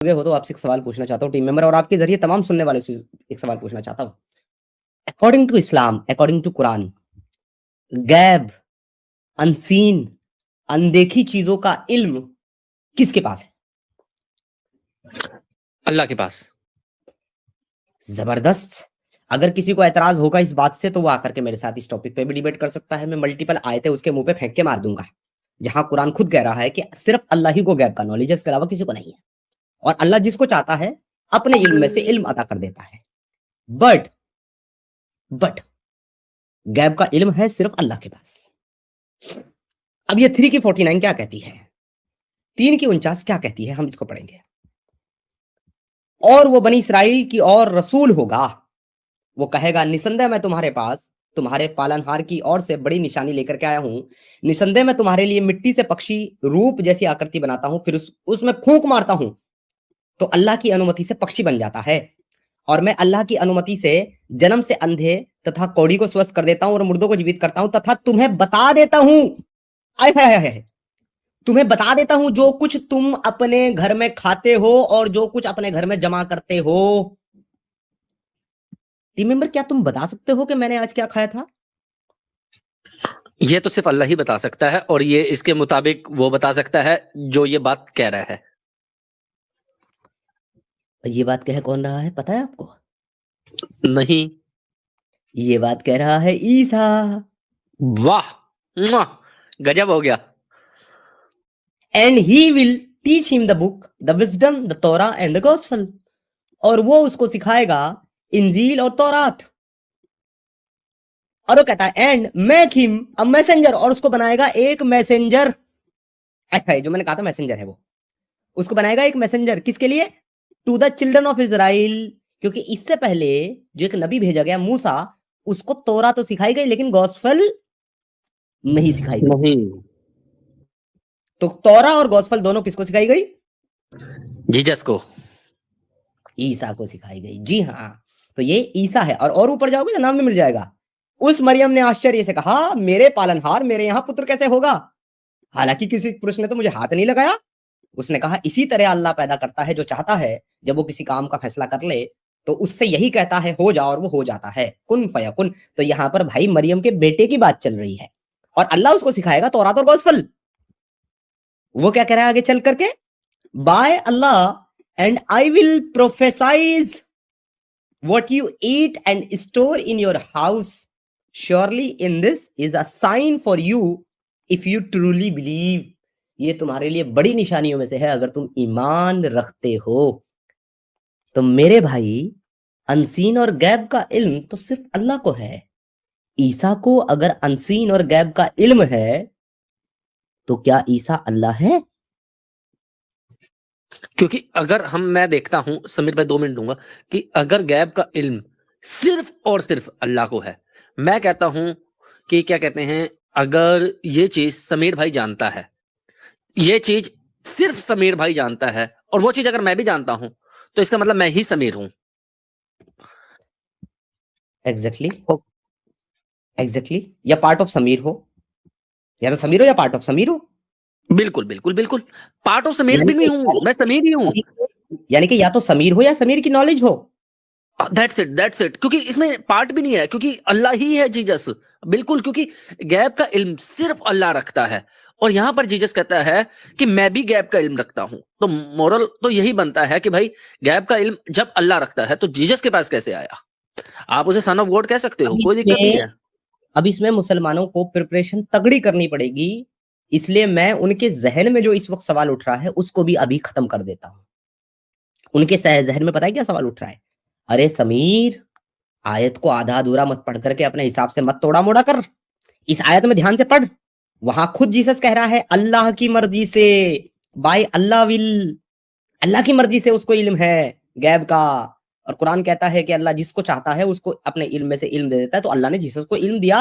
हो तो आपसे एक सवाल पूछना चाहता हूँ टीम मेंबर, और आपके जरिए तमाम सुनने वाले से एक सवाल पूछना चाहता हूँ। According to Islam, according to Quran, गैब, अनसीन, अनदेखी चीजों का इल्म किसके पास है? अल्लाह के पास। जबरदस्त। अगर किसी को एतराज होगा इस बात से तो वो आकर के मेरे साथ इस टॉपिक पे भी डिबेट कर सकता है। मैं मल्टीपल आयतें उसके मुंह पे फेंक के मार दूंगा, जहां कुरान खुद कह रहा है कि सिर्फ अल्लाह ही को गैब का नॉलेज है, इसके अलावा किसी को नहीं है, और अल्लाह जिसको चाहता है अपने इल्म में से इल्म अता कर देता है। बट गैब का इल्म है सिर्फ अल्लाह के पास। अब ये 3 की 49 क्या कहती है, 3 की 49 क्या कहती है, हम इसको पढ़ेंगे। और वो बनी इसराइल की और रसूल होगा, वो कहेगा निसंदेह मैं तुम्हारे पास तुम्हारे पालनहार की ओर से बड़ी निशानी लेकर के आया हूं। निसंदेह मैं तुम्हारे लिए मिट्टी से पक्षी रूप जैसी आकृति बनाता हूं, फिर उसमें फूंक मारता हूं तो अल्लाह की अनुमति से पक्षी बन जाता है, और मैं अल्लाह की अनुमति से जन्म से अंधे तथा कौड़ी को स्वस्थ कर देता हूं और मुर्दों को जीवित करता हूं, तथा तुम्हें बता देता हूं, आय हाय हाय, तुम्हें बता देता हूं जो कुछ तुम अपने घर में खाते हो और जो कुछ अपने घर में जमा करते हो। टीम मेंबर, क्या तुम बता सकते हो कि मैंने आज क्या खाया था? ये तो सिर्फ अल्लाह ही बता सकता है, और ये इसके मुताबिक वो बता सकता है जो ये बात कह रहा है। ये बात कह कौन रहा है पता है आपको? नहीं। ये बात कह रहा है ईसा। वाह, गजब हो गया। And he will teach him the book, the wisdom, the तोरा एंड द गॉस्पेल, और वो उसको सिखाएगा इंजील और तौरात। और वो कहता है and make him a messenger, और उसको बनाएगा एक मैसेंजर। जो मैंने कहा था मैसेंजर है, वो उसको बनाएगा एक मैसेंजर। किसके लिए? To the children of Israel, क्योंकि इससे पहले जो एक नबी भेजा गया मूसा, उसको तोरा तो सिखाई गई लेकिन गॉस्पेल नहीं सिखाई गई। नहीं। तो तोरा और गॉस्पेल दोनों किसको सिखाई गई? जीसस को, ईसा को सिखाई गई। जी हाँ, तो ये ईसा है। और ऊपर जाओगे तो नाम भी मिल जाएगा। उस मरियम ने आश्चर्य से कहा मेरे पालनहार मेरे यहां पुत्र कैसे होगा, हालांकि किसी पुरुष ने तो मुझे हाथ नहीं लगाया। उसने कहा इसी तरह अल्लाह पैदा करता है जो चाहता है, जब वो किसी काम का फैसला कर ले तो उससे यही कहता है हो जा, और वो हो जाता है, कुन फयकुन। तो यहां पर भाई मरियम के बेटे की बात चल रही है, और अल्लाह उसको सिखाएगा तौरात और गॉस्पेल। वो क्या कह रहा है आगे चल करके, by Allah and I will prophesize what you eat and store in your house, surely in this is a sign for you if you truly believe, ये तुम्हारे लिए बड़ी निशानियों में से है अगर तुम ईमान रखते हो। तो मेरे भाई, अनसीन और गैब का इल्म तो सिर्फ अल्लाह को है। ईसा को अगर अनसीन और गैब का इल्म है तो क्या ईसा अल्लाह है? क्योंकि अगर मैं देखता हूं समीर भाई, 2 मिनट दूंगा, कि अगर गैब का इल्म सिर्फ और सिर्फ अल्लाह को है, मैं कहता हूं कि क्या कहते हैं, अगर ये चीज समीर भाई जानता है, ये चीज सिर्फ समीर भाई जानता है, और वो चीज अगर मैं भी जानता हूं, तो इसका मतलब मैं ही समीर हूं। एग्जैक्टली, या पार्ट ऑफ समीर हो, या तो समीर हो या पार्ट ऑफ समीर हो। बिल्कुल बिल्कुल बिल्कुल, पार्ट ऑफ समीर भी नहीं हूं, मैं समीर ही हूं। यानी कि या तो समीर हो या समीर की नॉलेज हो। दैट्स इट, क्योंकि इसमें पार्ट भी नहीं है, क्योंकि अल्लाह ही है जीसस। बिल्कुल, क्योंकि गैब का इल्म सिर्फ अल्लाह रखता है, और यहां पर जीसस कहता है कि मैं भी गैब का इल्म रखता हूं। तो मोरल तो यही बनता है कि भाई गैब का इल्म जब अल्लाह रखता है तो जीसस के पास कैसे आया? आप उसे सन ऑफ गॉड कह सकते हो, कोई दिक्कत नहीं है। अब इसमें मुसलमानों को प्रिपरेशन तगड़ी करनी पड़ेगी, इसलिए मैं उनके जहन में जो इस वक्त सवाल उठ रहा है उसको भी अभी खत्म कर देता हूं। उनके जहन में पता है क्या सवाल उठ रहा है? अरे समीर, आयत को आधा अधूरा मत पढ़ करके अपने हिसाब से मत तोड़ा मोड़ा कर, इस आयत में ध्यान से पढ़। वहां खुद जीसस कह रहा है अल्लाह की मर्जी से, बाय अल्लाह विल, अल्लाह की मर्जी से उसको इल्म है गैब का। और कुरान कहता है कि अल्लाह जिसको चाहता है उसको अपने इल्म में से इल्म दे देता है। तो अल्लाह ने जीसस को इल्म दिया,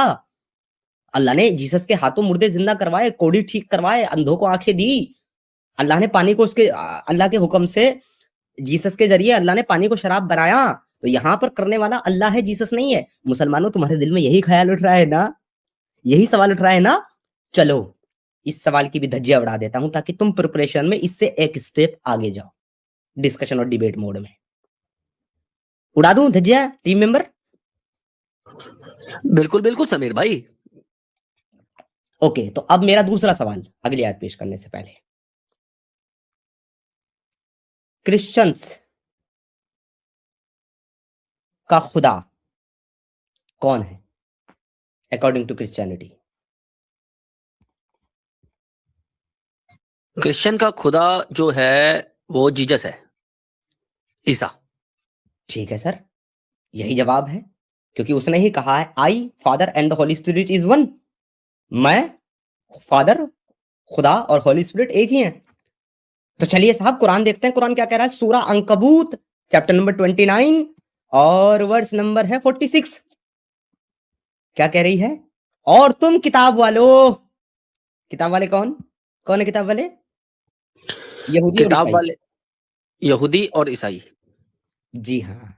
अल्लाह ने जीसस के हाथों मुर्दे जिंदा करवाए, कोड़ी ठीक करवाए, अंधों को आंखें दी। अल्लाह ने पानी को उसके अल्लाह के हुक्म से, जीसस के जरिए अल्लाह ने पानी को शराब बनाया। तो यहां पर करने वाला अल्लाह है, जीसस नहीं है। मुसलमानों, तुम्हारे दिल में यही ख्याल उठ रहा है ना, यही सवाल उठ रहा है ना? चलो इस सवाल की भी धज्जियां उड़ा देता हूं ताकि तुम प्रिपरेशन में इससे एक स्टेप आगे जाओ। डिस्कशन और डिबेट मोड में। उड़ा दूं धज्जियां टीम मेंबर? बिल्कुल बिल्कुल समीर भाई। ओके, तो अब मेरा दूसरा सवाल अगली आयत पेश करने से पहले, क्रिश्चियंस का खुदा कौन है अकॉर्डिंग टू क्रिश्चियनिटी? क्रिश्चियन का खुदा जो है वो जीसस है, ईसा। ठीक है सर, यही जवाब है, क्योंकि उसने ही कहा है I father and the holy spirit is one. मैं, फादर, खुदा और होली स्पिरिट एक ही हैं। तो चलिए साहब कुरान देखते हैं, कुरान क्या कह रहा है। सूरा अंकबूत चैप्टर नंबर 29 और वर्स नंबर है 46। क्या कह रही है? और तुम किताब वालों, किताब वाले कौन कौन है? किताब वाले यहूदी और किताब ईसाई। वाले यहूदी और ईसाई। जी हाँ,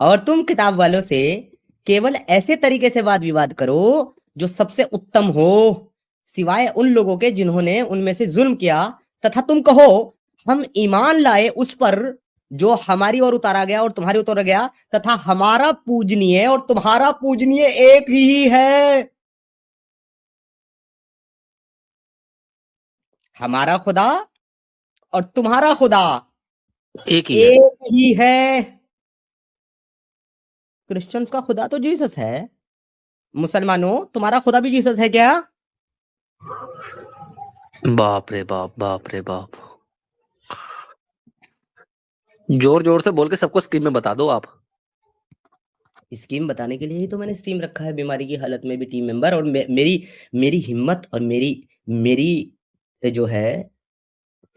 और तुम किताब वालों से केवल ऐसे तरीके से वाद विवाद करो जो सबसे उत्तम हो, सिवाय उन लोगों के जिन्होंने उनमें से जुल्म किया, तथा तुम कहो हम ईमान लाए उस पर जो हमारी ओर उतारा गया और तुम्हारी उतारा गया, तथा हमारा पूजनीय और तुम्हारा पूजनीय एक ही है। हमारा खुदा और तुम्हारा खुदा एक ही है। एक ही है। क्रिश्चियंस का खुदा तो जीसस है। मुसलमानों, तुम्हारा खुदा भी जीसस है क्या? बाप रे बाप, बाप रे बाप। जोर जोर से बोल के सबको स्क्रीन में बता दो आप। स्कीम बताने के लिए ही तो मैंने स्ट्रीम रखा है, बीमारी की हालत में भी टीम मेंबर। और मेरी मेरी हिम्मत और मेरी मेरी जो है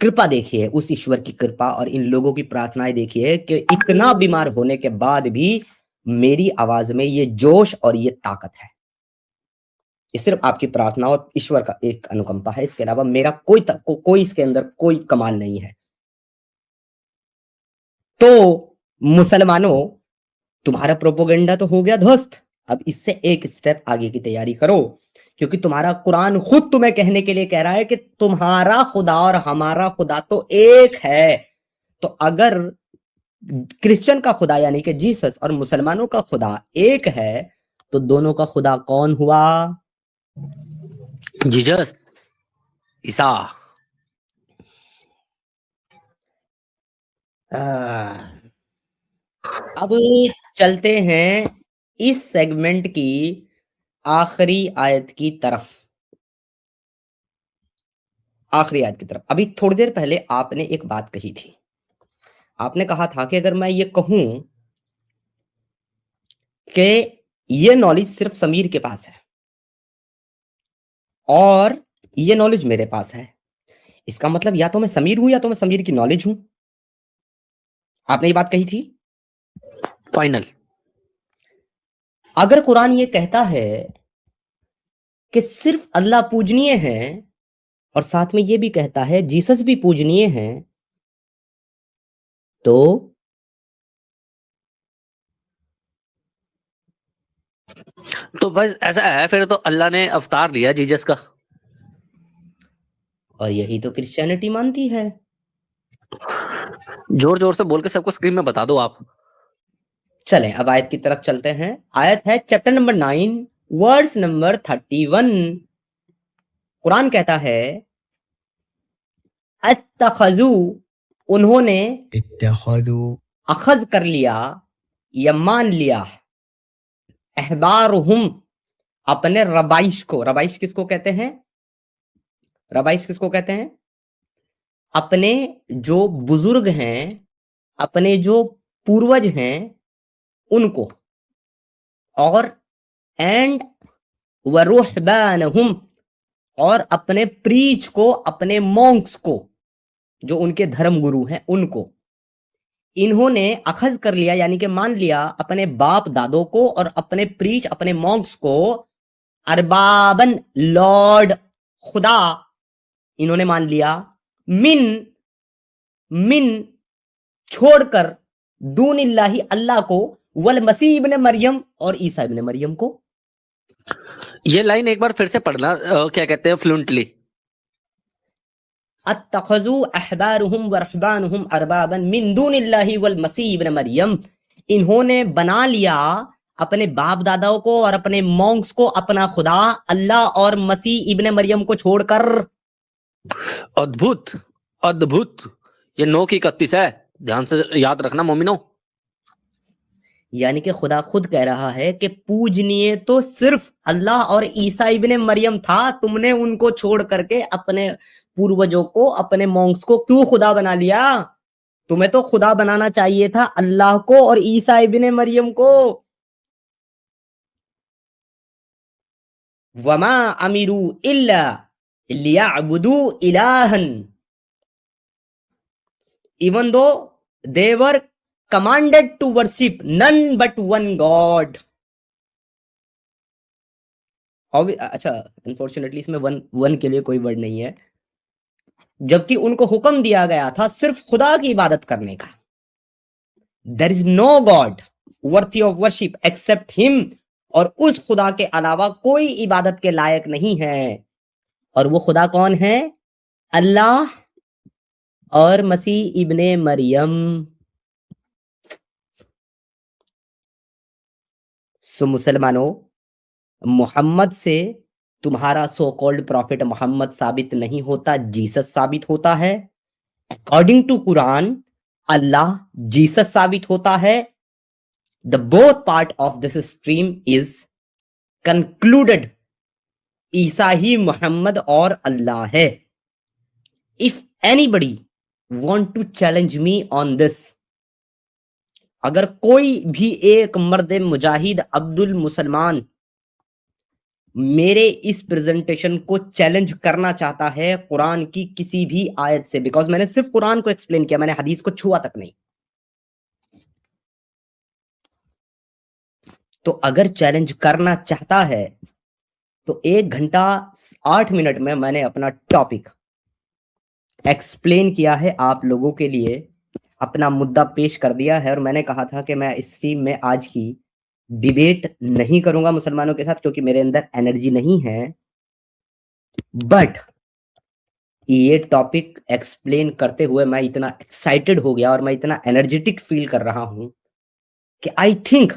कृपा देखिए, उस ईश्वर की कृपा और इन लोगों की प्रार्थनाएं देखिए कि इतना बीमार होने के बाद भी मेरी आवाज में ये जोश और ये ताकत है। ये सिर्फ आपकी प्रार्थना और ईश्वर का एक अनुकंपा है, इसके अलावा मेरा कोई इसके अंदर कोई कमाल नहीं है। तो मुसलमानों, तुम्हारा प्रोपोगंडा तो हो गया ध्वस्त। अब इससे एक स्टेप आगे की तैयारी करो, क्योंकि तुम्हारा कुरान खुद तुम्हें कहने के लिए कह रहा है कि तुम्हारा खुदा और हमारा खुदा तो एक है। तो अगर क्रिश्चियन का खुदा यानी कि जीसस और मुसलमानों का खुदा एक है, तो दोनों का खुदा कौन हुआ? जीसस, ईसा। अब चलते हैं इस सेगमेंट की आखिरी आयत की तरफ। आखिरी आयत की तरफ। अभी थोड़ी देर पहले आपने एक बात कही थी। आपने कहा था कि अगर मैं ये कहूं कि ये नॉलेज सिर्फ समीर के पास है और ये नॉलेज मेरे पास है, इसका मतलब या तो मैं समीर हूं या तो मैं समीर की नॉलेज हूं। आपने ये बात कही थी। फाइनल। अगर कुरान ये कहता है कि सिर्फ अल्लाह पूजनीय है और साथ में ये भी कहता है जीसस भी पूजनीय है, तो बस ऐसा है फिर तो अल्लाह ने अवतार लिया जीसस का। और यही तो क्रिश्चियनिटी मानती है। जोर जोर से बोल के सबको स्क्रीन में बता दो आप। चलें अब आयत की तरफ चलते हैं। आयत है chapter number 9 words number 31। Quran कहता है अत्तखजू, उन्होंने इत्तखदू, अखज कर लिया या मान लिया, अहबारुहुम, अपने रबाइश को। रबाइश किसको कहते हैं? रबाइश किसको कहते हैं? अपने जो बुजुर्ग हैं, अपने जो पूर्वज हैं उनको। और एंड वरुहबानहुम, और अपने प्रीच को, अपने मॉन्क्स को, जो उनके धर्म गुरु हैं उनको। इन्होंने अखज कर लिया यानी कि मान लिया अपने बाप दादों को और अपने प्रीच, अपने मॉन्क्स को, अरबाबन, लॉर्ड, खुदा इन्होंने मान लिया, मिन मिन छोड़कर, दूनिल्लाही अल्लाह को, वल मसीह इब्ने मरियम और ईसा इब्ने मरियम को। ये लाइन एक बार फिर से पढ़ना, क्या कहते हैं फ्लुएंटली। अत्तखज़ू अहबारुहुम व रहबानुहुम अरबाबन मिन दूनिल्लाहि वल मसीह इब्न मरियम, इन्होंने बना लिया अपने बाप दादाओं को और अपने मॉन्क्स को अपना खुदा, अल्लाह और मसीह इब्न मरियम को छोड़कर। अद्भुत, अद्भुत। ये 9 की 31 है, ध्यान से याद रखना मोमिनो। यानी कि खुदा खुद कह रहा है कि पूजनीय तो सिर्फ अल्लाह और ईसा इब्ने मरियम था, तुमने उनको छोड़ करके अपने पूर्वजों को, अपने मॉन्क्स को क्यों खुदा बना लिया? तुम्हें तो खुदा बनाना चाहिए था अल्लाह को और ईसा इब्ने मरियम को। वमा अमीरू इल्ला लियअबुदू इलाहन, even though they were commanded to worship none but one God। अच्छा, अनफॉर्चुनेटली इसमें वन के लिए कोई वर्ड नहीं है, जबकि उनको हुक्म दिया गया था सिर्फ खुदा की इबादत करने का। There is no God worthy of worship except him, और उस खुदा के अलावा कोई इबादत के लायक नहीं है। और वो खुदा कौन है? अल्लाह और मसीह इब्ने मरियम। सो मुसलमानों, मोहम्मद से तुम्हारा सो कॉल्ड प्रॉफिट मोहम्मद साबित नहीं होता, जीसस साबित होता है। According to Quran Allah Jesus साबित होता है। The both part of this stream is concluded, ईसा ही मोहम्मद और अल्लाह है। If anybody want to challenge me on this, अगर कोई भी एक मर्द मुजाहिद अब्दुल मुसलमान मेरे इस प्रेजेंटेशन को चैलेंज करना चाहता है कुरान की किसी भी आयत से, बिकॉज मैंने सिर्फ कुरान को एक्सप्लेन किया, मैंने हदीस को छुआ तक नहीं, तो अगर चैलेंज करना चाहता है तो 1 घंटा 8 मिनट में मैंने अपना टॉपिक एक्सप्लेन किया है, आप लोगों के लिए अपना मुद्दा पेश कर दिया है। और मैंने कहा था कि मैं इस स्ट्रीम में आज की डिबेट नहीं करूंगा मुसलमानों के साथ, क्योंकि मेरे अंदर एनर्जी नहीं है। बट ये टॉपिक एक्सप्लेन करते हुए मैं इतना एक्साइटेड हो गया और मैं इतना एनर्जेटिक फील कर रहा हूं कि आई थिंक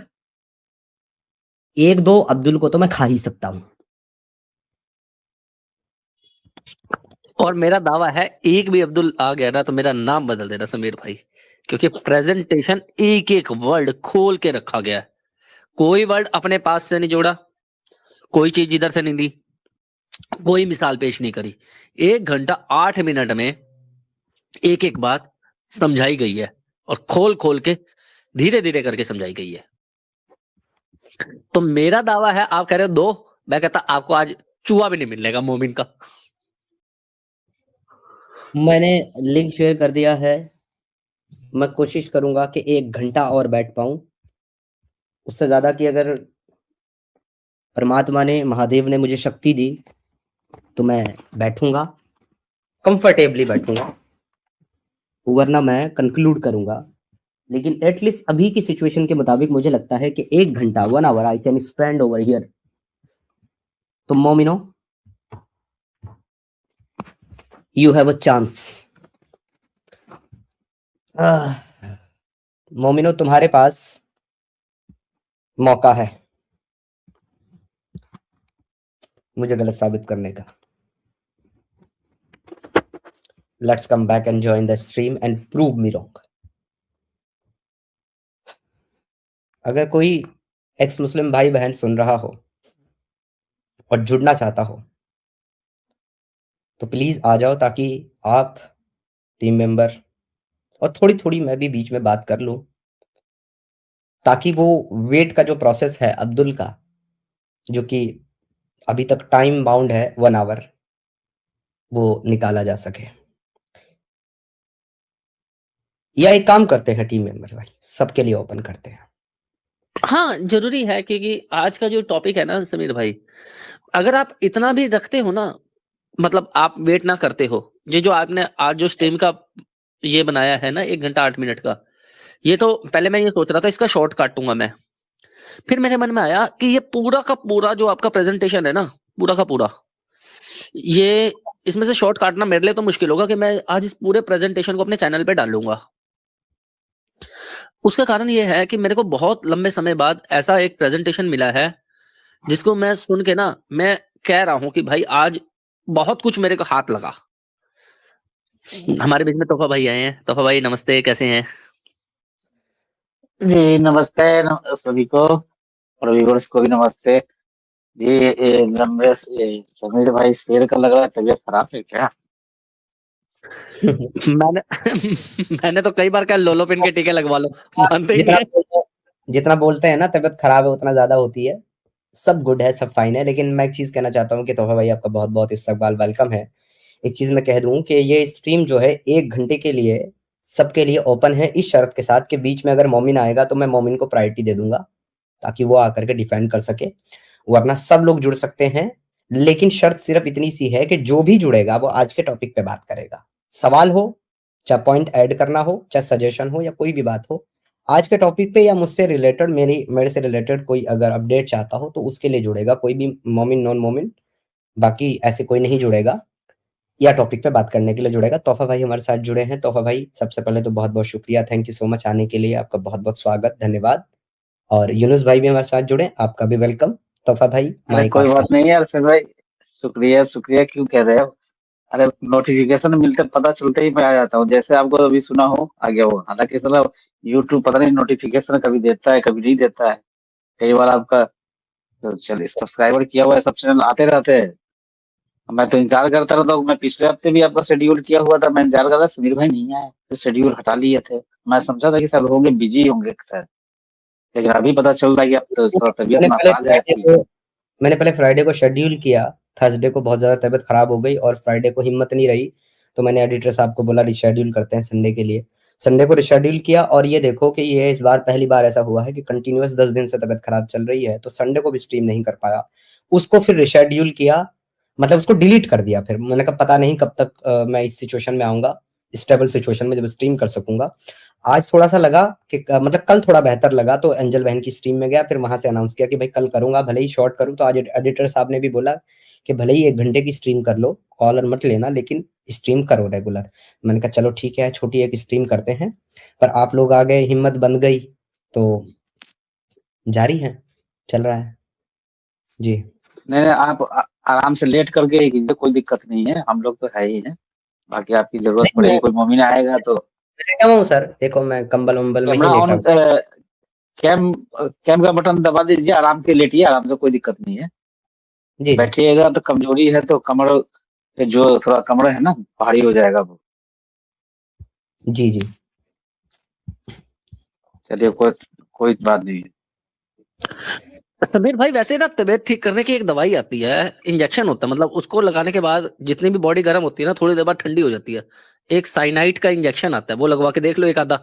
1-2 अब्दुल को तो मैं खा ही सकता हूं। और मेरा दावा है एक भी अब्दुल आ गया ना तो मेरा नाम बदल देना समीर भाई, क्योंकि प्रेजेंटेशन एक एक वर्ड खोल के रखा गया है, कोई वर्ड अपने पास से नहीं जोड़ा, कोई चीज इधर से नहीं दी, कोई मिसाल पेश नहीं करी। 1 घंटा 8 मिनट में एक एक बात समझाई गई है और खोल खोल के धीरे धीरे करके समझाई गई है। तो मेरा दावा है, आप कह रहे हो 2, मैं कहता आपको आज चूहा भी नहीं मिलने का मोमिन का। मैंने लिंक शेयर कर दिया है, मैं कोशिश करूंगा कि 1 घंटा और बैठ पाऊं, उससे ज्यादा कि अगर परमात्मा ने, महादेव ने मुझे शक्ति दी तो मैं बैठूंगा, कंफर्टेबली बैठूंगा, वरना मैं कंक्लूड करूंगा। लेकिन एटलीस्ट अभी की सिचुएशन के मुताबिक मुझे लगता है कि 1 घंटा 1 hour I can spend over here. तो मोमिनो, यू हैव अ चांस। मोमिनो, तुम्हारे पास मौका है मुझे गलत साबित करने का। Let's come back and join the stream and prove me wrong. अगर कोई एक्स मुस्लिम भाई बहन सुन रहा हो और जुड़ना चाहता हो तो प्लीज आ जाओ, ताकि आप, टीम मेंबर और थोड़ी थोड़ी मैं भी बीच में बात कर लूं, ताकि वो वेट का जो प्रोसेस है अब्दुल का, जो कि अभी तक टाइम बाउंड है 1 आवर, वो निकाला जा सके। या एक काम करते हैं टीम मेंबर भाई, सबके लिए ओपन करते हैं। हाँ, जरूरी है, क्योंकि आज का जो टॉपिक है ना समीर भाई, अगर आप इतना भी रखते हो ना, मतलब आप वेट ना करते हो, ये जो आपने आज जो स्ट्रीम का ये बनाया है ना 1 घंटा 8 मिनट का, ये तो पहले मैं ये सोच रहा था इसका शॉर्ट काटूंगा मैं, फिर मेरे मन में आया कि ये पूरा का पूरा जो आपका प्रेजेंटेशन है ना, पूरा का पूरा, ये इसमें से शॉर्ट काटना मेरे लिए तो मुश्किल होगा कि मैं आज इस पूरे प्रेजेंटेशन को अपने चैनल पे डालूंगा। उसका कारण ये है कि मेरे को बहुत लंबे समय बाद ऐसा एक प्रेजेंटेशन मिला है जिसको मैं सुन के ना मैं कह रहा हूं कि भाई आज बहुत कुछ मेरे को हाथ लगा। हमारे बीच में तोहफा भाई आए हैं। तोहफा भाई नमस्ते, कैसे हैं? जी नमस्ते सभी को और व्यूअर्स को भी नमस्ते जी। समीर भाई शेर का लग रहा है तबीयत खराब है क्या? मैंने मैंने तो कई बार कहा लोलोपिन के टीके लगवा लो, मानते ही नहीं है। जितना बोलते हैं ना तबीयत खराब है उतना ज्यादा होती है। सब गुड है, सब फाइन है, लेकिन मैं एक चीज कहना चाहता हूँ कि तोहफा भाई आपका बहुत बहुत इस्तकबाल, वेलकम है। एक चीज मैं कह दूं कि ये स्ट्रीम जो है 1 घंटे के लिए सबके लिए ओपन है, इस शर्त के साथ कि बीच में अगर मोमिन आएगा तो मैं मोमिन को प्रायोरिटी दे दूंगा ताकि वो आकर के डिफेंड कर सके, वरना सब लोग जुड़ सकते हैं। लेकिन शर्त सिर्फ इतनी सी है कि जो भी जुड़ेगा वो आज के टॉपिक पे बात करेगा। सवाल हो, चाहे पॉइंट ऐड करना हो, चाहे सजेशन हो, या कोई भी बात हो आज के टॉपिक पे या मुझसे रिलेटेड, मेरे से रिलेटेड कोई अगर अपडेट चाहता हो तो उसके लिए जुड़ेगा, कोई भी मोमिन नॉन मोमिन, बाकी ऐसे कोई नहीं जुड़ेगा या टॉपिक पे बात करने के लिए जुड़ेगा। तोहफा भाई हमारे साथ जुड़े हैं। तोहफा भाई सबसे पहले तो बहुत बहुत शुक्रिया, थैंक यू सो मच आने के लिए, आपका बहुत बहुत स्वागत, धन्यवाद। और यूनुस भाई भी हमारे साथ जुड़े, आपका भी वेलकम। तोहफा भाई अरे माइक कोई आपका। बात नहीं यार, फिर भाई शुक्रिया शुक्रिया क्यों कह रहे हो? अरे नोटिफिकेशन मिलते पता चलते ही मैं आ जाता हूँ, जैसे आपको अभी सुना हो आ गया हो। हालांकि साला यूट्यूब पता नहीं नोटिफिकेशन कभी देता है कभी नहीं देता है। कई बार आपका तो चलिए सब्सक्राइबर किया हुआ है, सब चैनल आते रहते हैं। मैं तो इंतजार करता रहता हूँ। मैं पिछले हफ्ते भी आपका शेड्यूल किया हुआ था, मैं इंतजार कर रहा था, समीर भाई नहीं आए तो शेड्यूल हटा लिए थे। मैं समझा था कि शायद होंगे, बिजी होंगे शायद, लेकिन अभी पता चल रहा है कि अब तो थोड़ा तबीयत मैंने पहले नासाज है फ्राइडे आपकी। को मैंने पहले फ्राइडे को शेड्यूल किया, थर्सडे को बहुत ज़्यादा तबीयत खराब हो गई और फ्राइडे को हिम्मत नहीं रही, तो मैंने एडिटर साहब को बोला रिशेड्यूल करते हैं संडे के लिए। संडे को रिशेड्यूल किया और ये देखो कि ये इस बार पहली बार ऐसा हुआ है कि कंटिन्यूअस 10 दिन से तबीयत खराब चल रही है, तो संडे को भी स्ट्रीम नहीं कर पाया। उसको फिर रिशेड्यूल किया, मतलब उसको डिलीट कर दिया। फिर मैंने कहा पता नहीं कब तक मैं इस सिचुएशन में आऊँगा, स्टेबल सिचुएशन में जब स्ट्रीम कर सकूँगा। आज थोड़ा-सा लगा कि मतलब कल थोड़ा बेहतर लगा, तो एंजल बहन की स्ट्रीम में गया, फिर वहाँ से अनाउंस किया कि भाई कल करूँगा, भले ही शॉर्ट करूँ। तो आज एडिटर साहब ने भी बोला कि भले ही 1 घंटे की स्ट्रीम कर लो, कॉलर मत लेना, लेकिन स्ट्रीम करो रेगुलर। मैंने कहा चलो ठीक है, छोटी एक स्ट्रीम करते हैं, पर आप लोग आ गए, हिम्मत बन गई, तो जारी है, चल रहा है। जी। नहीं नहीं, आप आराम से लेट करके ही कीजिए, कोई दिक्कत नहीं है, हम लोग तो है ही हैं। बाकी आपकी जरूरत नहीं, मैं पड़ेगी, कोई मोमिन आएगा तो लेटा हुआ हूँ सर, देखो मैं कंबल-वंबल में ही कैमरा लेटा ऑन, हूँ। कैम कैम का बटन दबा दीजिए, आराम के लेटिए, आराम से, कोई दिक्कत नहीं है। जी, जी। बैठिएगा तो कमजोरी है तो कमर पे जो थोड़ा कमर है ना भारी हो जाएगा वो। जी, जी। चलिए कोई कोई बात नहीं है। समीर भाई वैसे ना तबीयत ठीक करने की एक दवाई आती है, इंजेक्शन होता है, मतलब उसको लगाने के बाद जितनी भी बॉडी गर्म होती है ना थोड़ी देर बाद ठंडी हो जाती है। एक साइनाइड का इंजेक्शन आता है, वो लगवा के देख लो एक आधा।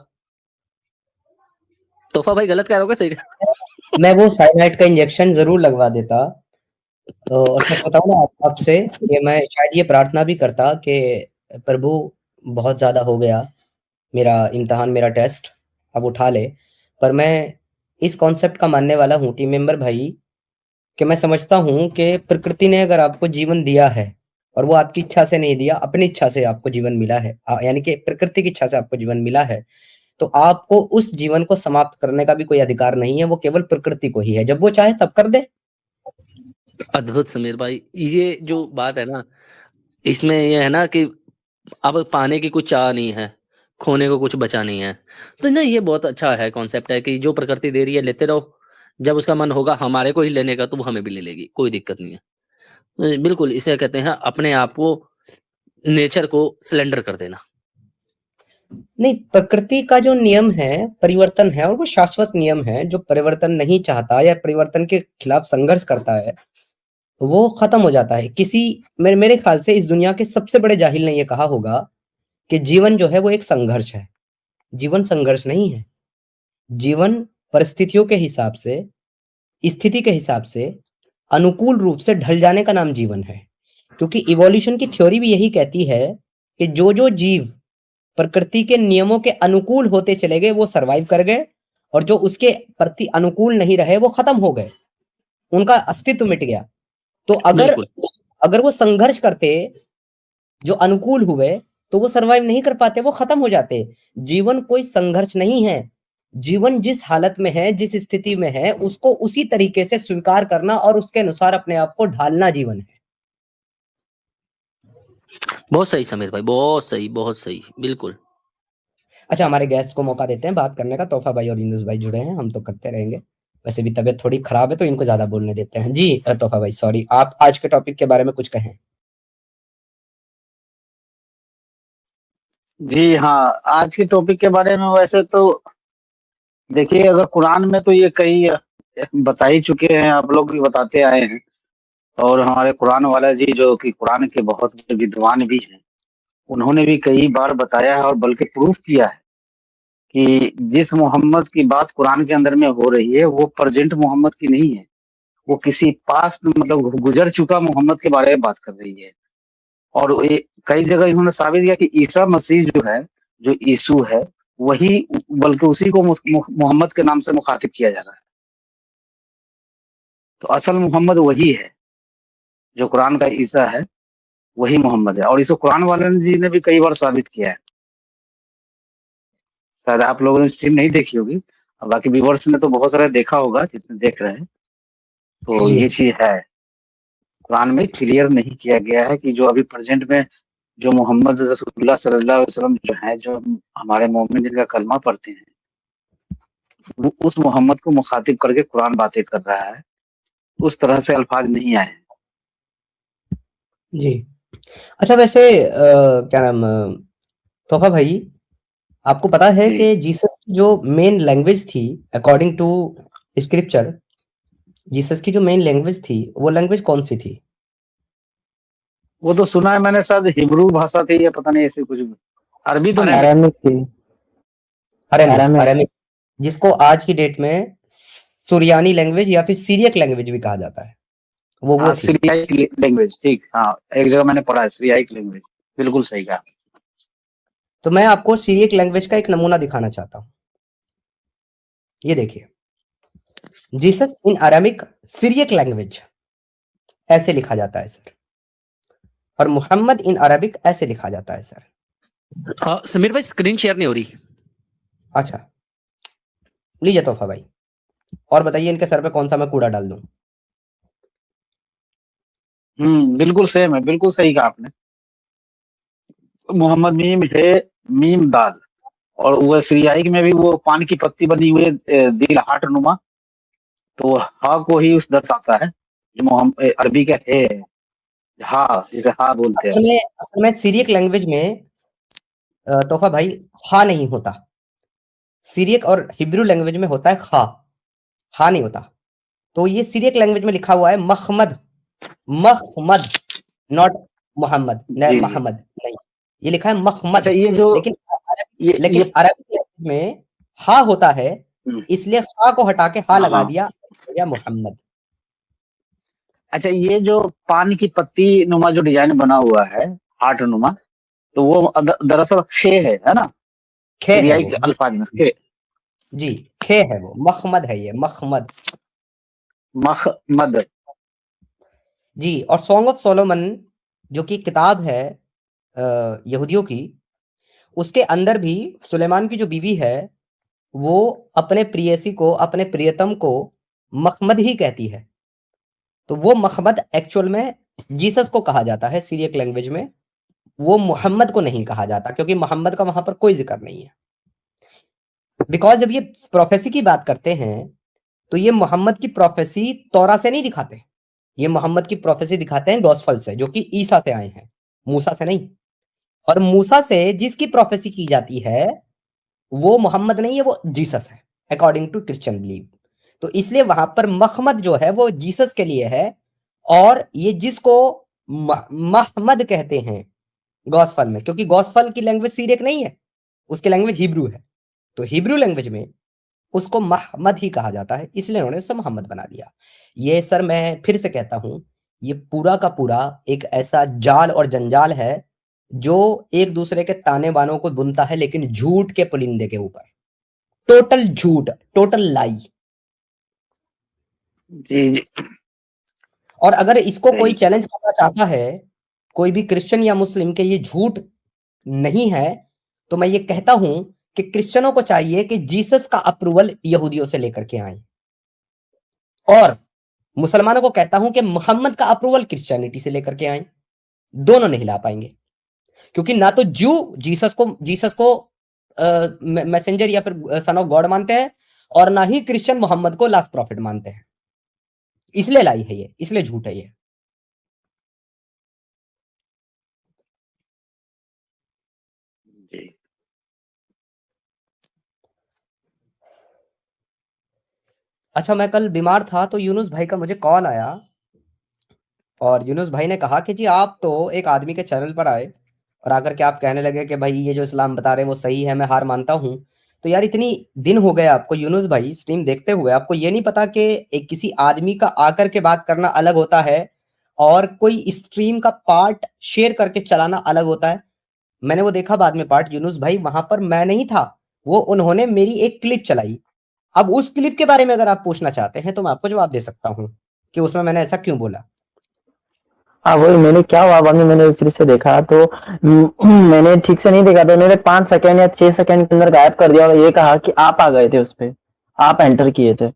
तोहफा भाई गलत कह रहा होगा, सही मैं वो साइनाइड का इंजेक्शन ज़रूर लगवा देता। और सच बताऊँ ना आपसे कि मैं शायद ये प्रार्थना भी करता कि प्रभु बहुत ज़्यादा हो गया, मेरा इम्तिहान, मेरा टेस्ट अब उठा ले। पर मैं इस कॉन्सेप्ट का मानने वाला हूँ टीम मेंबर भाई, कि मैं समझता हूँ कि प्रकृति ने अगर आपको जीवन दिया है और वो आपकी इच्छा से नहीं दिया, अपनी इच्छा से आपको जीवन मिला है, यानी कि प्रकृति की इच्छा से आपको जीवन मिला है, तो आपको उस जीवन को समाप्त करने का भी कोई अधिकार नहीं है, वो केवल प्रकृति को ही है। जब वो चाहे तब कर दे। अद्भुत समीर भाई, ये जो बात है ना, इसमें ये है ना कि अब पाने की कुछ चाह नहीं है, खोने को कुछ बचा नहीं है। तो ना ये बहुत अच्छा है, कॉन्सेप्ट है कि जो प्रकृति दे रही है लेते रहो, जब उसका मन होगा हमारे को ही लेने का तो वो हमें भी ले लेगी, कोई दिक्कत नहीं है। बिल्कुल इसे कहते हैं अपने आप को, नेचर को सिलेंडर कर देना। नहीं, प्रकृति का जो नियम है परिवर्तन है, और वो शाश्वत नियम है। जो परिवर्तन नहीं चाहता या परिवर्तन के खिलाफ संघर्ष करता है वो खत्म हो जाता है। मेरे ख्याल से इस दुनिया के सबसे बड़े जाहिल ने ये कहा होगा कि जीवन जो है वो एक संघर्ष है। जीवन संघर्ष नहीं है। जीवन परिस्थितियों के हिसाब से, स्थिति के हिसाब से अनुकूल रूप से ढल जाने का नाम जीवन है। क्योंकि इवोल्यूशन की थ्योरी भी यही कहती है कि जो जीव प्रकृति के नियमों के अनुकूल होते चले गए वो सरवाइव कर गए, और जो उसके प्रति अनुकूल नहीं रहे वो खत्म हो गए, उनका अस्तित्व मिट गया। तो अगर बिल्कुल अगर वो संघर्ष करते जो अनुकूल हुए तो वो सरवाइव नहीं कर पाते, वो खत्म हो जाते। जीवन कोई संघर्ष नहीं है। जीवन जिस हालत में है, जिस स्थिति में है, उसको उसी तरीके से स्वीकार करना और उसके अनुसार अपने आप को ढालना जीवन है। बहुत सही समीर भाई, बहुत सही, बहुत सही, बिल्कुल। अच्छा, हमारे गेस्ट को मौका देते हैं बात करने का। तोहफा भाई और यूनुस भाई जुड़े हैं, हम तो करते रहेंगे। वैसे भी तबीयत थोड़ी खराब है तो इनको ज्यादा बोलने देते हैं। जी तोहफा भाई, सॉरी, आप आज के टॉपिक के बारे में कुछ कहें। जी हाँ, आज के टॉपिक के बारे में वैसे तो देखिए, अगर कुरान में तो ये कई बता ही चुके हैं, आप लोग भी बताते आए हैं, और हमारे कुरान वाला जी जो कि कुरान के बहुत बड़े विद्वान भी हैं, उन्होंने भी कई बार बताया है और बल्कि प्रूफ किया है कि जिस मोहम्मद की बात कुरान के अंदर में हो रही है वो प्रेजेंट मोहम्मद की नहीं है, वो किसी पास्ट मतलब गुजर चुका मोहम्मद के बारे में बात कर रही है। और ये कई जगह इन्होंने साबित किया कि ईसा मसीह जो है, जो यीशु है, वही, बल्कि उसी को मोहम्मद के नाम से मुखातिब किया जा रहा है। तो असल मोहम्मद वही है, जो कुरान का ईसा है वही मोहम्मद है, और इसको कुरान वाले जी ने भी कई बार साबित किया है। शायद आप लोगों ने स्ट्रीम नहीं देखी होगी, और बाकी व्यूअर्स ने तो बहुत सारे देखा होगा जितने देख रहे हैं। तो जी ये चीज है, कुरान में क्लियर नहीं किया गया है कि जो अभी प्रेजेंट में जो मोहम्मद रसूलुल्लाह सल्लल्लाहु अलैहि वसल्लम जो है, जो हमारे मोमिन जिनका कलमा पढ़ते हैं, वो उस मोहम्मद को मुखातिब करके कुरान बातें कर रहा है, उस तरह से अल्फाज नहीं आए। जी। अच्छा, वैसे क्या नाम, तोहफा भाई, आपको पता है जी, कि जीसस की जो मेन लैंग्वेज थी, अकॉर्डिंग टू स्क्रिप्चर, जीसस की जो मेन लैंग्वेज थी वो लैंग्वेज कौन सी थी? वो तो सुना है मैंने, शायद हिब्रू भाषा थी या पता नहीं, ऐसे कुछ, अरबी तो नहीं। अरामिक थी। Aramaic, Aramaic. अरेमिक, जिसको आज की डेट में सुरियानी लैंग्वेज या फिर सीरियक लैंग्वेज भी कहा जाता है, वो हाँ, थी। सीरियाई लैंग्वेज, ठीक, हाँ, एक जगह मैंने पढ़ा है सीरियाई लैंग्वेज, बिल्कुल सही कहा। तो मैं आपको सीरियक लैंग्वेज का एक नमूना दिखाना चाहता हूँ। ये देखिए, Jesus in Aramaic Syriac language ऐसे लिखा जाता है सर, और मोहम्मद इन अरबिक ऐसे लिखा जाता है सर। समीर भाई स्क्रीन शेयर नहीं हो रही। अच्छा, लीजिए तोहफा भाई, और बताइए इनके सर पे कौन सा मैं कूड़ा डाल दूं। बिल्कुल सेम है, बिल्कुल सही कहा आपने। मोहम्मद मीम है, मीम दाल, और वो सीरियाई में भी वो पान की पत्ती बनी हुई है, दिल हार्ट नुमा, तो हा को ही उस दर्शाता है, जो मोहम्मद अरबी का है, हा, जिसे हा बोलते हैं। असल में सीरियक लैंग्वेज में तोहफा भाई हा नहीं होता। सीरियक और हिब्रू लैंग्वेज में होता है खा, हा नहीं होता। तो ये सीरियक लैंग्वेज में लिखा हुआ है महमद, महमद, नॉट मोहम्मद, जी, जी। मोहम्मद नहीं, ये लिखा है महमद। अच्छा, ये जो लेकिन ये अरबिक लैंग्वेज में हा होता है, हम्म, इसलिए हा को हटा के हा हाँ, लगा हाँ। दिया, या मोहम्मद। अच्छा, ये जो पान की पत्ती नुमा जो डिजाइन बना हुआ है, हार्ट नुमा, तो वो दरअसल खे है ना, खे है सीरियाई वो के अल्फाज में खे, जी, खे है वो, महमद है ये, महमद महमद। जी। और सॉन्ग ऑफ सोलोमन जो कि किताब है यहूदियों की, उसके अंदर भी सुलेमान की जो बीवी है वो अपने प्रियसी को, अपने प्रियतम को महमद ही कहती है। तो वो महमद एक्चुअल में जीसस को कहा जाता है सीरियक लैंग्वेज में, वो मोहम्मद को नहीं कहा जाता, क्योंकि मोहम्मद का वहां पर कोई जिक्र नहीं है। बिकॉज जब ये प्रोफेसी की बात करते हैं तो ये मोहम्मद की प्रोफेसी तौरा से नहीं दिखाते, ये मोहम्मद की प्रोफेसी दिखाते हैं गॉस्पल से, जो कि ईसा से आए हैं, मूसा से नहीं। और मूसा से जिसकी प्रोफेसी की जाती है वो मोहम्मद नहीं है, वो जीसस है, अकॉर्डिंग टू क्रिश्चियन बिलीव। तो इसलिए वहां पर महमद जो है वो जीसस के लिए है, और ये जिसको महमद कहते हैं गॉस्पल में, क्योंकि गॉस्पल की लैंग्वेज सीरियक नहीं है, उसकी लैंग्वेज हिब्रू है, तो हिब्रू लैंग्वेज में उसको महमद ही कहा जाता है, इसलिए उन्होंने उससे मोहम्मद बना दिया। ये सर मैं फिर से कहता हूं, ये पूरा का पूरा एक ऐसा जाल और जंजाल है जो एक दूसरे के ताने बानों को बुनता है, लेकिन झूठ के पुलिंदे के ऊपर, टोटल झूठ, टोटल लाई। जी, जी, और अगर इसको कोई सही। चैलेंज करना चाहता है कोई भी क्रिश्चियन या मुस्लिम के ये झूठ नहीं है, तो मैं ये कहता हूं कि क्रिश्चियनों को चाहिए कि जीसस का अप्रूवल यहूदियों से लेकर के आए, और मुसलमानों को कहता हूं कि मोहम्मद का अप्रूवल क्रिश्चियनिटी से लेकर के आए। दोनों नहीं ला पाएंगे, क्योंकि ना तो ज्यू जीसस को मैसेंजर या फिर सन ऑफ गॉड मानते हैं, और ना ही क्रिश्चियन मोहम्मद को लास्ट प्रॉफिट मानते हैं। इसलिए लाई है ये, इसलिए झूठ है ये। जी। अच्छा, मैं कल बीमार था तो यूनुस भाई का मुझे कॉल आया, और यूनुस भाई ने कहा कि जी आप तो एक आदमी के चैनल पर आए और आकर के आप कहने लगे कि भाई ये जो इस्लाम बता रहे हैं वो सही है, मैं हार मानता हूं। तो यार इतनी दिन हो गए आपको यूनुस भाई स्ट्रीम देखते हुए, आपको ये नहीं पता कि एक किसी आदमी का आकर के बात करना अलग होता है और कोई स्ट्रीम का पार्ट शेयर करके चलाना अलग होता है। मैंने वो देखा बाद में पार्ट यूनुस भाई, वहां पर मैं नहीं था, वो उन्होंने मेरी एक क्लिप चलाई। अब उस क्लिप के बारे में अगर आप पूछना चाहते हैं तो मैं आपको जवाब दे सकता हूं कि उसमें मैंने ऐसा क्यों बोला। हाँ वही मैंने क्या हुआ बाद में मैंने फिर से देखा तो मैंने ठीक से नहीं देखा, तो मैंने 5 सेकंड या 6 सेकंड के अंदर गायब कर दिया और ये कहा कि आप आ गए थे उस पे, आप एंटर किए थे।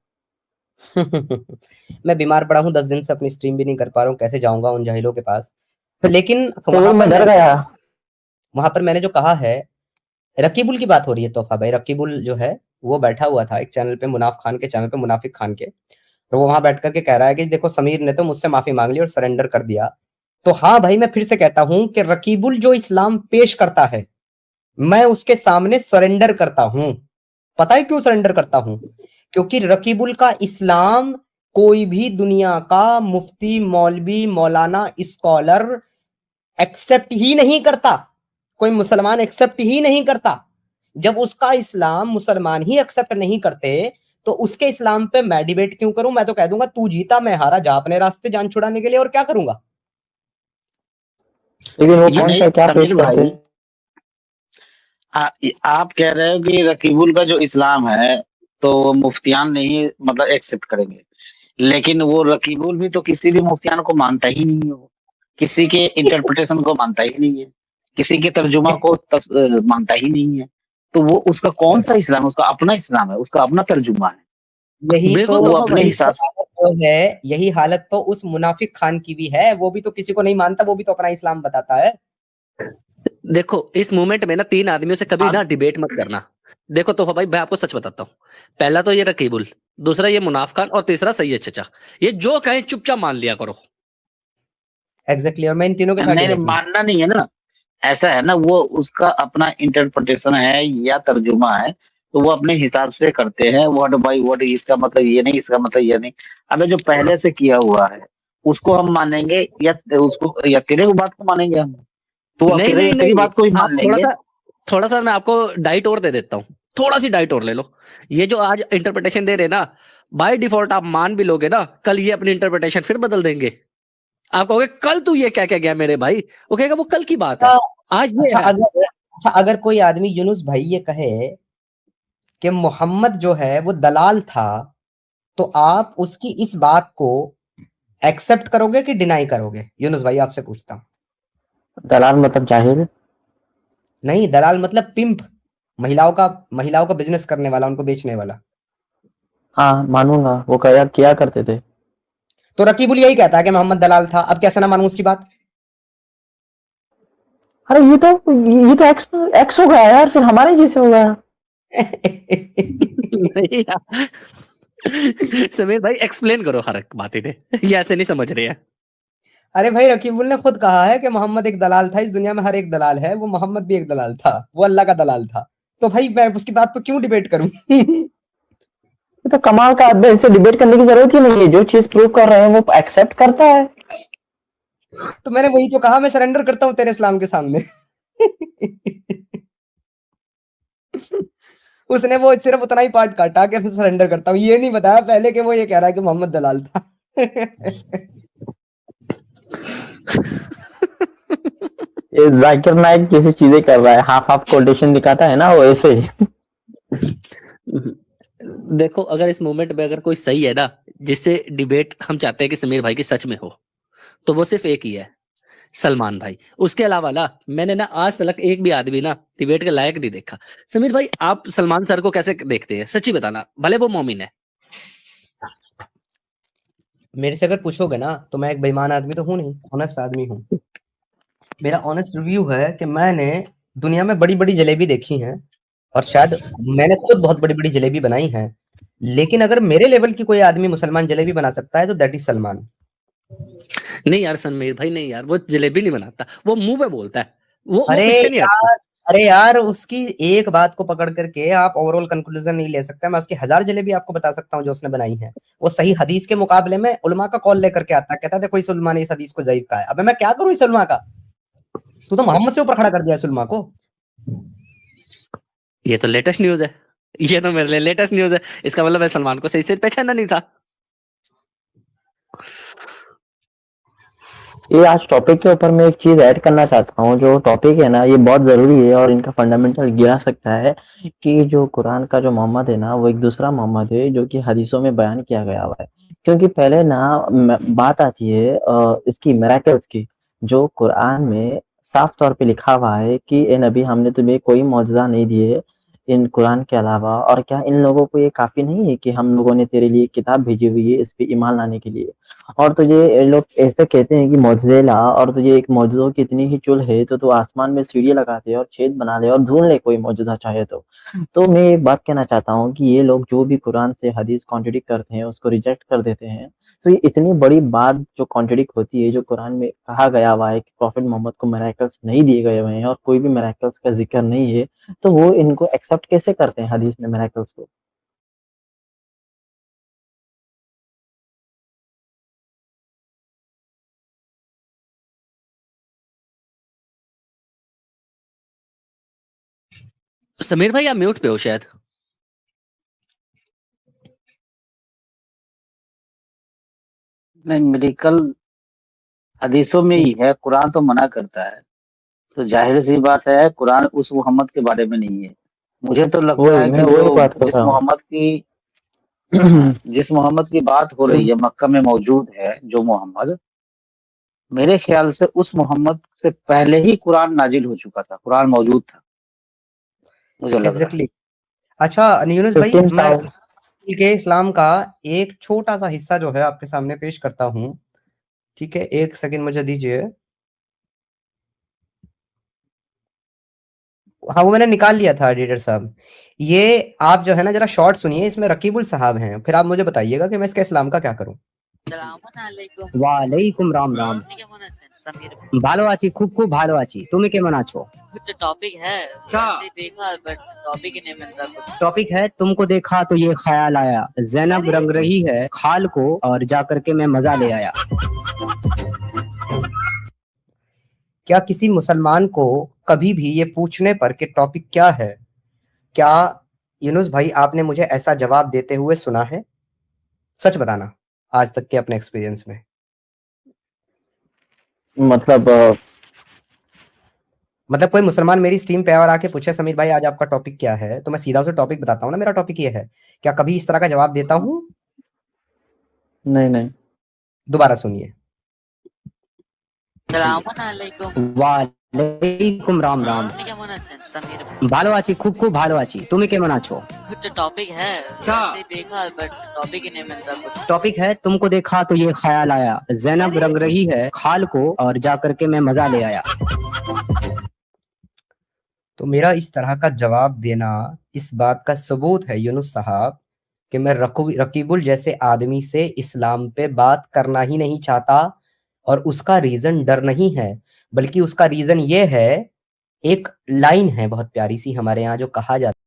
मैं बीमार पड़ा हूँ 10 दिन से, अपनी स्ट्रीम भी नहीं कर पा रहा हूँ, कैसे जाऊंगा उन जाहिलों के पास। लेकिन तो वो मैं डर गया। वहां पर मैंने जो कहा है, रकीबुल की बात हो रही है तोहफा भाई, रकीबुल जो है वो बैठा हुआ था एक चैनल पे, मुनाफ खान के चैनल पे, मुनाफिक खान के, तो वो वहां बैठ करके कह रहा है कि देखो समीर ने तो मुझसे माफी मांग ली और सरेंडर कर दिया। तो हाँ भाई, मैं फिर से कहता हूं कि रकीबुल जो इस्लाम पेश करता है, मैं उसके सामने सरेंडर करता हूं। पता है क्यों सरेंडर करता हूं? क्योंकि रकीबुल का इस्लाम कोई भी दुनिया का मुफ्ती, मौलवी, मौलाना, स्कॉलर एक्सेप्ट ही नहीं करता, कोई मुसलमान एक्सेप्ट ही नहीं करता। जब उसका इस्लाम मुसलमान ही एक्सेप्ट नहीं करते तो उसके इस्लाम पे मैं डिबेट क्यों करूं? मैं तो कह दूंगा तू जीता मैं हारा, जा अपने रास्ते जान छुड़ाने के लिए, और क्या करूंगा। लेकिन वो ये कौन नहीं सा क्या पेश समीर करते भाई, हैं? आप कह रहे हो कि रकीबुल का जो इस्लाम है तो वो मुफ्तियान नहीं मतलब एक्सेप्ट करेंगे, लेकिन वो रकीबुल भी तो किसी भी मुफ्तियान को मानता ही नहीं है, वो किसी के इंटरप्रिटेशन को मानता ही नहीं है, किसी के तर्जुमा को मानता ही नहीं है। तो वो उसका कौन सा इस्लाम है? उसका अपना इस्लाम है, उसका अपना तर्जुमा है, यही तो बिल्कुल वो तो अपने यही तो हिसाब से। हालत जो है, यही हालत तो उस मुनाफिक खान की भी है। वो भी तो किसी को नहीं मानता, वो भी तो अपना इस्लाम बताता है। देखो इस मूवमेंट में ना 3 आदमियों से कभी हाँ, ना डिबेट मत करना। देखो तो भाई मैं आपको सच बताता हूँ, पहला तो ये रकीबुल, दूसरा ये मुनाफ खान, और तीसरा सैयद चचा। ये जो कहे चुपचाप मान लिया करो। एग्जैक्टली, और मैं इन तीनों के साथ नहीं डिबेट नहीं। मानना नहीं है ना, ऐसा है ना, वो उसका अपना इंटरप्रिटेशन है या तर्जुमा है, तो वो अपने हिसाब से करते हैं। व्हाट बाई व्हाट, इसका मतलब ये नहीं, इसका मतलब ये नहीं। अबे जो पहले से किया हुआ है उसको हम मानेंगे या उसको, या तेरे को बात को मानेंगे हम? तो नहीं अकेले नहीं तेरी नहीं, बात को भी आप मान लेंगे। थोड़ा सा मैं आपको डाइट और दे देता हूँ, थोड़ा सी डाइट और ले लो। ये जो आज इंटरप्रिटेशन दे रहे ना, बाय डिफॉल्ट आप मान भी लोगे ना, कल ये अपनी इंटरप्रिटेशन फिर बदल देंगे। आप कहोगे कल तू ये क्या क्या गया मेरे भाई, वो कहेगा वो कल की बात है, आज ये अच्छा है। अगर कोई आदमी यूनुस भाई ये कहे कि मोहम्मद जो है वो दलाल था, तो आप उसकी इस बात को एक्सेप्ट करोगे कि डिनाई करोगे? यूनुस भाई आपसे पूछता हूं। दलाल मतलब जाहिल। नहीं, दलाल मतलब पिंप, महिलाओं का बिजनेस करने वाला, उनको बेचने वाला। हाँ मानूंगा, वो किया करते थे। तो रकीबुल यही कहता है कि मोहम्मद दलाल था, अब कैसे ना मानूं उसकी बात। अरे ये तो एक्स हो गया यार, फिर हमारे जैसे हो गया। नहीं यार। समीर भाई एक्सप्लेन करो हर एक बात इन्हें, ये ऐसे नहीं समझ रहे हैं। अरे भाई, रकीबुल ने खुद कहा है कि मोहम्मद एक दलाल था, इस दुनिया में हर एक दलाल है, वो मोहम्मद भी एक दलाल था, वो अल्लाह का दलाल था। तो भाई मैं उसकी बात पर क्यों डिबेट करूं? ये तो कमाल का आदमी, इससे डिबेट करने की जरूरत ही नहीं है, जो चीज प्रूव कर रहे हैं वो एक्सेप्ट करता है। तो मैंने वही तो कहा, मैं सरेंडर करता हूं तेरे इस्लाम के सामने। उसने वो सिर्फ उतना ही पार्ट काटा कि फिर सरेंडर करता हूं, ये नहीं बताया पहले कि वो ये कह रहा है कि मोहम्मद दलाल था। ये जाकिर नाइक जैसी चीजें कर रहा है, हाफ हाफ कोटेशन दिखाता है ना वो ऐसे ही। देखो अगर इस मूवमेंट में अगर कोई सही है ना, जिससे डिबेट हम चाहते हैं कि समीर भाई की सच में हो, तो वो सिर्फ एक ही है, सलमान भाई। उसके अलावा ना मैंने ना आज तक एक भी आदमी ना डिबेट के लायक नहीं देखा। समीर भाई, आप सलमान सर को कैसे देखते हैं? सच्ची बताना, भले वो मोमिन है। मेरे से अगर पूछोगे ना तो मैं एक बेईमान आदमी तो हूँ नहीं, ऑनेस्ट आदमी हूँ। मेरा ऑनेस्ट रिव्यू है कि मैंने दुनिया में बड़ी-बड़ी जलेबी देखी हैं और शायद मैंने खुद बहुत बड़ी-बड़ी जलेबी बनाई हैं। लेकिन अगर मेरे लेवल की कोई आदमी मुसलमान जलेबी बना सकता है तो दैट इज़ सलमान। नहीं यार समीर भाई, नहीं यार, वो जलेबी नहीं बनाता, वो मुंह पे बोलता है, वो अरे पीछे नहीं हटता। यार, अरे यार उसकी एक बात को पकड़ करके आप ओवरऑल कंक्लूजन नहीं ले सकते। मैं उसकी 1000 जलेबी आपको बता सकता हूँ जो उसने बनाई है। वो सही हदीस के मुकाबले में उलमा का कॉल लेकर के आता है, कहता है देखो इस उलमा ने इस हदीस को ज़ईफ कहा है। अबे मैं क्या करूँ इस उलमा का? तू तो मोहम्मद से ऊपर खड़ा कर दिया इस उलमा को। ये तो लेटेस्ट न्यूज़ है, ये तो मेरे लिए लेटेस्ट न्यूज़ है। इसका मतलब मैं सलमान को सही से पहचाना नहीं था। ये आज टॉपिक के ऊपर मैं एक चीज ऐड करना चाहता हूँ। जो टॉपिक है ना, ये बहुत जरूरी है और इनका फंडामेंटल गिरा सकता है कि जो कुरान का जो मोहम्मद है ना, वो एक दूसरा मोहम्मद है जो कि हदीसों में बयान किया गया हुआ है। क्योंकि पहले ना बात आती है इसकी मिरेकल्स की, जो कुरान में साफ तौर पे लिखा हुआ है कि ए नबी, हमने तुम्हें कोई मौजज़ा नहीं दिए इन कुरान के अलावा, और क्या इन लोगों को ये काफी नहीं है कि हम लोगों ने तेरे लिए किताब भेजी हुई है इस पे ईमान लाने के लिए। और तुझे ये लोग ऐसे कहते हैं कि मौजज़े ला, और तुझे एक मौजज़ों की इतनी ही चुल है तो तू आसमान में सीढ़ियाँ लगा दे और छेद बना ले और ढूंढ ले कोई मौजज़ा चाहे तो। तो मैं एक बात कहना चाहता हूँ कि ये लोग जो भी कुरान से हदीस कॉन्ट्रडिक्ट करते हैं, उसको रिजेक्ट कर देते हैं। तो ये इतनी बड़ी बात जो कॉन्ट्रडिक्ट होती है, जो कुरान में कहा गया हुआ है कि प्रॉफिट मोहम्मद को मिरेकल्स नहीं दिए गए हुए हैं और कोई भी मिरेकल्स का जिक्र नहीं है, तो वो इनको एक्सेप्ट कैसे करते हैं हदीस में मिरेकल्स को? समीर भाई, आप म्यूट पे हो शायद। नहीं, मेडिकल हदीसों में ही है, कुरान तो मना करता है। तो जाहिर सी बात है कुरान उस मोहम्मद के बारे में नहीं है। मुझे तो लगता है मैं कि वही जो बात कर जिस रहा हूँ। मोहम्मद की जिस मोहम्मद की बात हो रही है, मक्का में मौजूद है जो मोहम्मद, मेरे ख्याल से उस मोहम्मद से पहले ही कुरान नाजिल हो चुका था, कुरान मौजूद था, मुझे लग रहा है। एग्जैक्टली। अच्छा यूनुस भाई, मैं 15,000 के इस्लाम का एक छोटा सा हिस्सा जो है आपके सामने पेश करता हूँ। ठीक है, एक सेकंड मुझे दीजिए। हाँ, वो मैंने निकाल लिया था एडिटर साहब। ये आप जो है ना जरा शॉर्ट सुनिए, इसमें रकीबुल साहब हैं, फिर आप मुझे बताइएगा कि मैं इसका इस्लाम का क्या करूं। वालेकुम राम राम। ভালো আছি, খুব খুব ভালো আছি। তুমি কেমন আছো? कुछ टॉपिक है, ऐसे ही देखा बट टॉपिक ही नहीं मिल रहा कुछ। टॉपिक है तुमको देखा तो ये ख्याल आया, ज़ैनब रंग रही है खाल को और जाकर के मैं मजा ले आया। क्या किसी मुसलमान को कभी भी ये पूछने पर कि टॉपिक क्या है, क्या यूनुस भाई आपने मुझे ऐसा जवाब देते हुए सुना है? सच बताना, आज तक के अपने एक्सपीरियंस में। मतलब मतलब कोई मुसलमान मेरी स्ट्रीम पे और आके पूछे समीर भाई आज आपका टॉपिक क्या है, तो मैं सीधा उसे टॉपिक बताता हूँ ना, मेरा टॉपिक ये है। क्या कभी इस तरह का जवाब देता हूँ? नहीं नहीं। दोबारा सुनिए। सलामुअलैकुम। वालेकुम राम राम। কেমন আছেন সামির? ভালো আছি, খুব খুব ভালো আছি। তুমি কেমন আছো? कुछ टॉपिक है, ऐसे ही देखा बट टॉपिक ही नहीं मिल रहा कुछ। टॉपिक है तुमको देखा तो ये ख्याल आया, ज़ैनब रंग रही है खाल को और जाकर के मैं मजा ले आया। तो मेरा इस तरह का जवाब देना इस बात का सबूत है यूनुस साहब कि मैं रकीबुल जैसे आदमी से इस्लाम पे बात करना ही नहीं चाहता। और उसका रीजन डर नहीं है, बल्कि उसका रीजन ये है, एक लाइन है बहुत प्यारी सी हमारे यहाँ जो कहा जाता है।